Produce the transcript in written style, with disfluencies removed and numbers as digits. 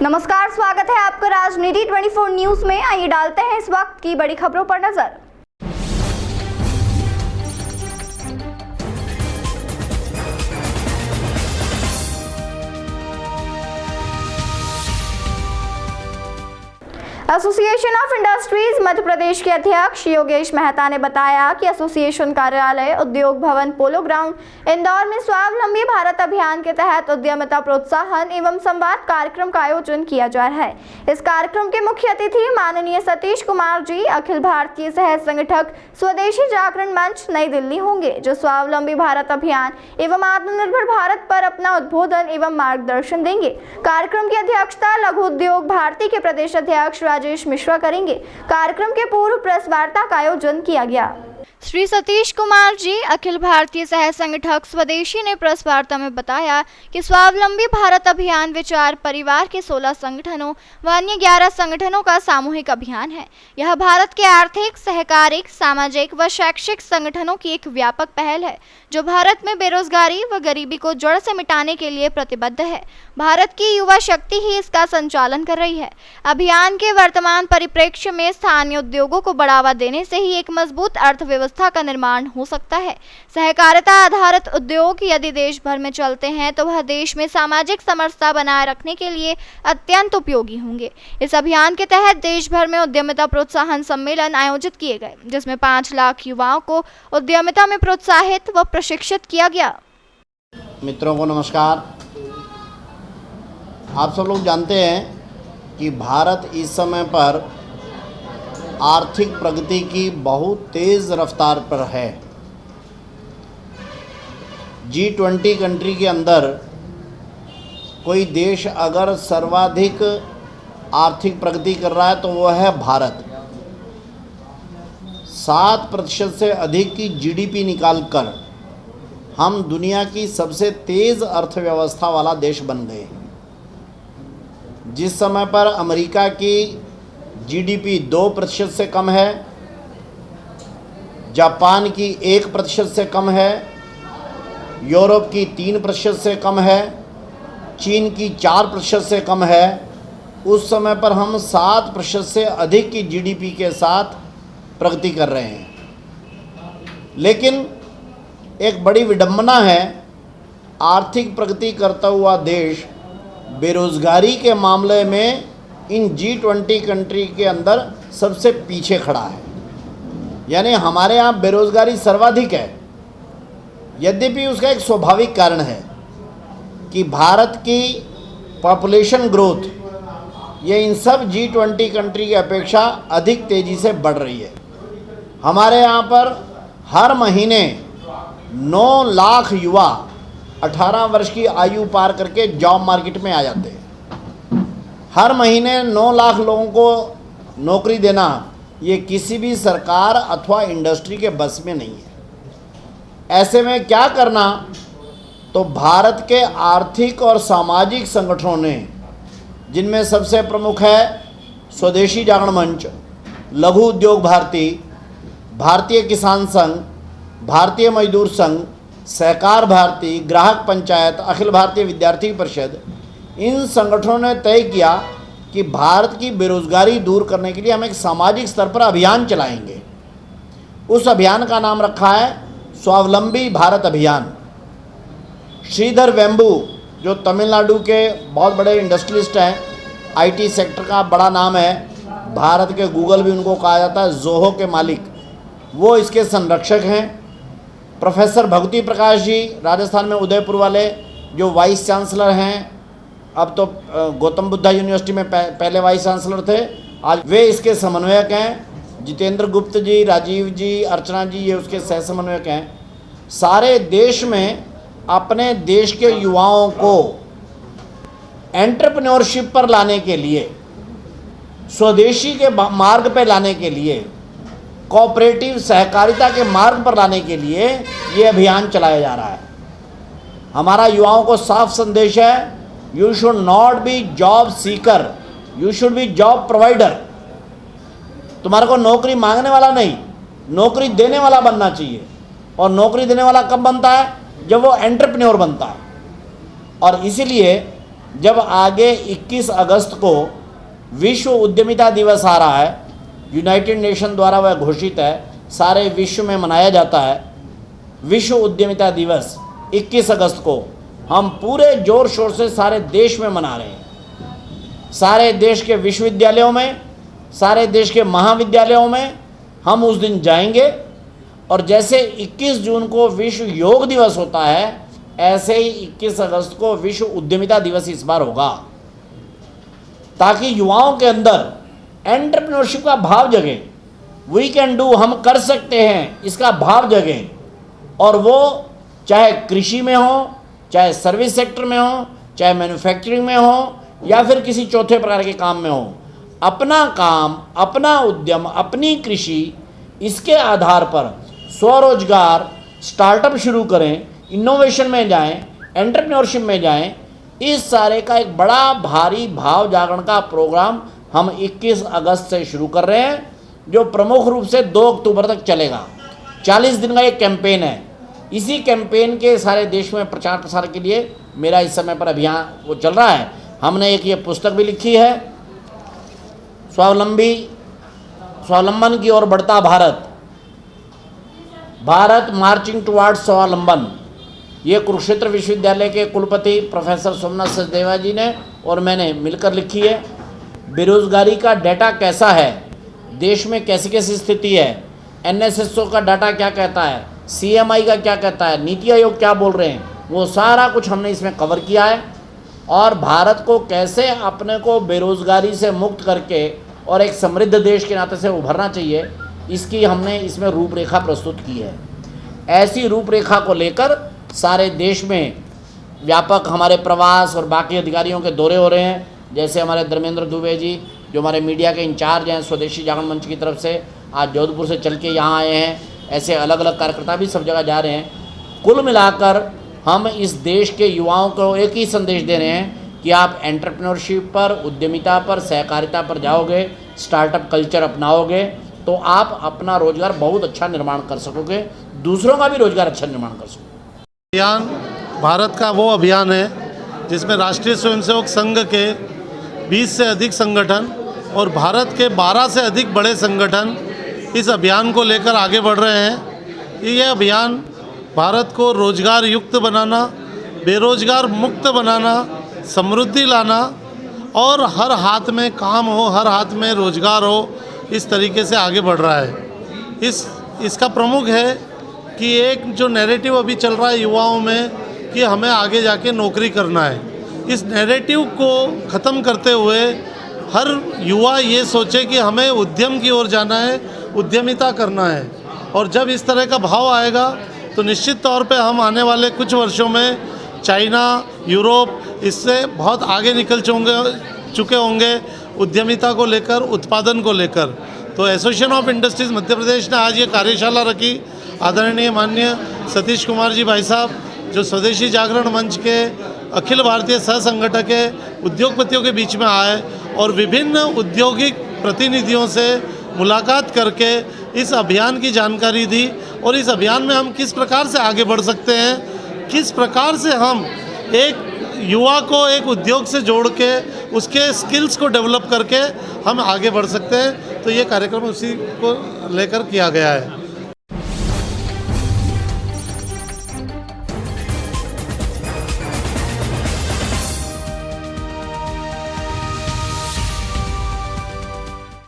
नमस्कार, स्वागत है आपका राजनीति 24 न्यूज में। आइए डालते हैं इस वक्त की बड़ी खबरों पर नजर। Association of industries Madhya Pradesh के अध्यक्ष योगेश मेहता ने बताया कि एसोसिएशन कार्यालय उद्योग भवन पोलो ग्राउंड इंदौर में स्वावलंबी भारत अभियान के तहत उद्यमिता प्रोत्साहन एवं संवाद कार्यक्रम का आयोजन किया जा रहा है। इस कार्यक्रम के मुख्य अतिथि माननीय सतीश कुमार जी, अखिल भारतीय सह संगठक स्वदेशी जागरण मंच नई दिल्ली होंगे, जो स्वावलंबी भारत अभियान एवं आत्मनिर्भर भारत पर अपना उद्बोधन एवं मार्गदर्शन देंगे। कार्यक्रम की अध्यक्षता लघु उद्योग भारती के प्रदेश अध्यक्ष राजेश मिश्रा करेंगे। कार्यक्रम के पूर्व प्रेस वार्ता का आयोजन किया गया। श्री सतीश कुमार जी, अखिल भारतीय सह संगठक स्वदेशी ने प्रेस वार्ता में बताया कि स्वावलंबी भारत अभियान विचार परिवार के 16 संगठनों व अन्य 11 संगठनों का सामूहिक अभियान है। यह भारत के आर्थिक, सहकारिक, सामाजिक व शैक्षिक संगठनों की एक व्यापक पहल है, जो भारत में बेरोजगारी व गरीबी को जड़ से मिटाने के लिए प्रतिबद्ध है। भारत की युवा शक्ति ही इसका संचालन कर रही है। अभियान के वर्तमान परिप्रेक्ष्य में स्थानीय उद्योगों को बढ़ावा देने से ही एक मजबूत अर्थव्यवस्था का निर्माण हो सकता है। सहकारिता आधारित उद्योग यदि देश भर में चलते हैं तो वह देश में सामाजिक समरसता बनाए रखने के लिए अत्यंत उपयोगी होंगे। इस अभियान के तहत देश भर में उद्यमिता प्रोत्साहन सम्मेलन आयोजित किए गए, जिसमें 5 लाख युवाओं को उद्यमिता में प्रोत्साहित व प्रशिक्षित किया गया। मित्रों को नमस्कार। आप सब लोग जानते हैं कि भारत इस समय पर आर्थिक प्रगति की बहुत तेज़ रफ्तार पर है। G20 कंट्री के अंदर कोई देश अगर सर्वाधिक आर्थिक प्रगति कर रहा है तो वह है भारत। 7% से अधिक की GDP निकालकर हम दुनिया की सबसे तेज़ अर्थव्यवस्था वाला देश बन गए हैं। जिस समय पर अमेरिका की GDP 2% से कम है, जापान की 1% से कम है, यूरोप की 3% से कम है, चीन की 4% से कम है, उस समय पर हम 7% से अधिक की GDP के साथ प्रगति कर रहे हैं। लेकिन एक बड़ी विडंबना है, आर्थिक प्रगति करता हुआ देश बेरोज़गारी के मामले में इन G20 कंट्री के अंदर सबसे पीछे खड़ा है। यानी हमारे यहाँ बेरोज़गारी सर्वाधिक है। यद्यपि उसका एक स्वाभाविक कारण है कि भारत की पॉपुलेशन ग्रोथ ये इन सब G20 कंट्री की अपेक्षा अधिक तेज़ी से बढ़ रही है। हमारे यहाँ पर हर महीने 9 लाख युवा 18 वर्ष की आयु पार करके जॉब मार्केट में आ जाते हैं। हर महीने 9 लाख लोगों को नौकरी देना ये किसी भी सरकार अथवा इंडस्ट्री के बस में नहीं है। ऐसे में क्या करना, तो भारत के आर्थिक और सामाजिक संगठनों ने, जिनमें सबसे प्रमुख है स्वदेशी जागरण मंच, लघु उद्योग भारती, भारतीय किसान संघ, भारतीय मजदूर संघ, सहकार भारती, ग्राहक पंचायत, अखिल भारतीय विद्यार्थी परिषद, इन संगठनों ने तय किया कि भारत की बेरोजगारी दूर करने के लिए हम एक सामाजिक स्तर पर अभियान चलाएंगे। उस अभियान का नाम रखा है स्वावलंबी भारत अभियान। श्रीधर वेम्बू, जो तमिलनाडु के बहुत बड़े इंडस्ट्रियलिस्ट हैं, IT सेक्टर का बड़ा नाम है, भारत के गूगल भी उनको कहा जाता है, जोहो के मालिक, वो इसके संरक्षक हैं। प्रोफेसर भगवती प्रकाश जी, राजस्थान में उदयपुर वाले, जो वाइस चांसलर हैं, अब तो गौतम बुद्धा यूनिवर्सिटी में पहले वाइस चांसलर थे, आज वे इसके समन्वयक हैं। जितेंद्र गुप्त जी, राजीव जी, अर्चना जी, ये उसके सह समन्वयक हैं। सारे देश में अपने देश के युवाओं को एंटरप्रेन्योरशिप पर लाने के लिए, स्वदेशी के मार्ग पर लाने के लिए, कोऑपरेटिव सहकारिता के मार्ग पर लाने के लिए ये अभियान चलाया जा रहा है। हमारा युवाओं को साफ संदेश है, you should not be job seeker, you should be job provider. तुम्हारे को नौकरी मांगने वाला नहीं, नौकरी देने वाला बनना चाहिए। और नौकरी देने वाला कब बनता है? जब वो एंटरप्रेन्योर बनता है। और इसीलिए जब आगे 21 अगस्त को विश्व उद्यमिता दिवस आ रहा है, यूनाइटेड नेशन द्वारा वह घोषित है, सारे विश्व में मनाया जाता है। विश्व उद्यमिता दिवस 21 अगस्त को हम पूरे जोर शोर से सारे देश में मना रहे हैं। सारे देश के विश्वविद्यालयों में, सारे देश के महाविद्यालयों में हम उस दिन जाएंगे और जैसे 21 जून को विश्व योग दिवस होता है, ऐसे ही 21 अगस्त को विश्व उद्यमिता दिवस इस बार होगा, ताकि युवाओं के अंदर एंटरप्रेन्योरशिप का भाव जगे। वी कैन डू, हम कर सकते हैं, इसका भाव जगे। और वो चाहे कृषि में हो, चाहे सर्विस सेक्टर में हो, चाहे मैन्युफैक्चरिंग में हो, या फिर किसी चौथे प्रकार के काम में हो, अपना काम, अपना उद्यम, अपनी कृषि, इसके आधार पर स्वरोजगार स्टार्टअप शुरू करें, इनोवेशन में जाएं, एंटरप्रेन्योरशिप में जाएं। इस सारे का एक बड़ा भारी भाव जागरण का प्रोग्राम हम 21 अगस्त से शुरू कर रहे हैं, जो प्रमुख रूप से 2 अक्टूबर तक चलेगा। 40 दिन का एक कैंपेन है। इसी कैंपेन के सारे देश में प्रचार प्रसार के लिए मेरा इस समय पर अभियान वो चल रहा है। हमने एक ये पुस्तक भी लिखी है, स्वावलंबन की ओर बढ़ता भारत, भारत मार्चिंग टुवार्ड्स स्वावलंबन। ये कुरुक्षेत्र विश्वविद्यालय के कुलपति प्रोफेसर सोमनाथ सचदेवा जी ने और मैंने मिलकर लिखी है। बेरोजगारी का डाटा कैसा है, देश में कैसी कैसी स्थिति है, NSSO का डाटा क्या कहता है, CMI का क्या कहता है, नीति आयोग क्या बोल रहे हैं, वो सारा कुछ हमने इसमें कवर किया है। और भारत को कैसे अपने को बेरोजगारी से मुक्त करके और एक समृद्ध देश के नाते से उभरना चाहिए, इसकी हमने इसमें रूपरेखा प्रस्तुत की है। ऐसी रूपरेखा को लेकर सारे देश में व्यापक हमारे प्रवास और बाकी अधिकारियों के दौरे हो रहे हैं। जैसे हमारे धर्मेंद्र दुबे जी, जो हमारे मीडिया के इंचार्ज हैं स्वदेशी जागरण मंच की तरफ से, आज जोधपुर से चल के यहाँ आए हैं। ऐसे अलग अलग कार्यकर्ता भी सब जगह जा रहे हैं। कुल मिलाकर हम इस देश के युवाओं को एक ही संदेश दे रहे हैं कि आप एंटरप्रेन्योरशिप पर, उद्यमिता पर, सहकारिता पर जाओगे, स्टार्टअप कल्चर अपनाओगे, तो आप अपना रोजगार बहुत अच्छा निर्माण कर सकोगे, दूसरों का भी रोजगार अच्छा निर्माण कर सकोगे। अभियान भारत का वो अभियान है जिसमें राष्ट्रीय स्वयंसेवक संघ के 20 से अधिक संगठन और भारत के 12 से अधिक बड़े संगठन इस अभियान को लेकर आगे बढ़ रहे हैं। ये अभियान भारत को रोजगार युक्त बनाना, बेरोजगार मुक्त बनाना, समृद्धि लाना और हर हाथ में काम हो, हर हाथ में रोजगार हो, इस तरीके से आगे बढ़ रहा है। इसका प्रमुख है कि एक जो नैरेटिव अभी चल रहा है युवाओं में कि हमें आगे जाके नौकरी करना है, इस नैरेटिव को ख़त्म करते हुए हर युवा ये सोचे कि हमें उद्यम की ओर जाना है, उद्यमिता करना है। और जब इस तरह का भाव आएगा तो निश्चित तौर पे हम आने वाले कुछ वर्षों में चाइना, यूरोप इससे बहुत आगे निकल चुके होंगे उद्यमिता को लेकर, उत्पादन को लेकर। तो association of industries Madhya Pradesh ने आज ये कार्यशाला रखी। आदरणीय माननीय सतीश कुमार जी भाई साहब, जो स्वदेशी जागरण मंच के अखिल भारतीय सह संगठक है, उद्योगपतियों के बीच में आए और विभिन्न औद्योगिक प्रतिनिधियों से मुलाकात करके इस अभियान की जानकारी दी और इस अभियान में हम किस प्रकार से आगे बढ़ सकते हैं, किस प्रकार से हम एक युवा को एक उद्योग से जोड़ के उसके स्किल्स को डेवलप करके हम आगे बढ़ सकते हैं। तो ये कार्यक्रम उसी को लेकर किया गया है।